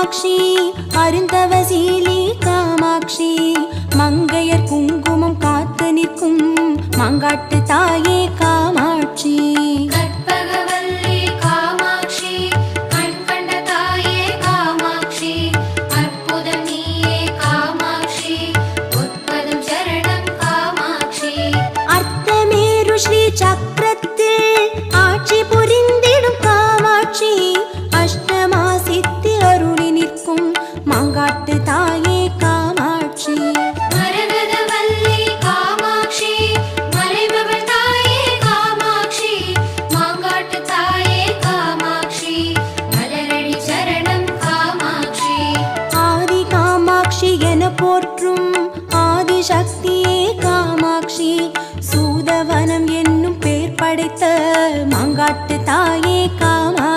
காமாட்சி அருந்தவசீலி காமாட்சி மங்கையர் குங்குமம் காத்து நிற்கும் மாங்காட்டு தாயே காமாட்சி சக்கரத்தில் ஆட்சி புரிந்திடும் காமாட்சி அஷ்டமா சித்தி அருளி நிற்கும் மாங்காட்டு தாயே காமாட்சி மரகதவல்லி காமாட்சி மலைபவள் தாயே காமாட்சி மாங்காட்டு தாயே காமாட்சி மலரடி சரணம் காமாட்சி ஆதி காமாட்சி என போற்றும் ஆதிசக்தியே காமாட்சி சூதவனம் என்னும் பேர் படைத்த மாங்காட்டு தாய்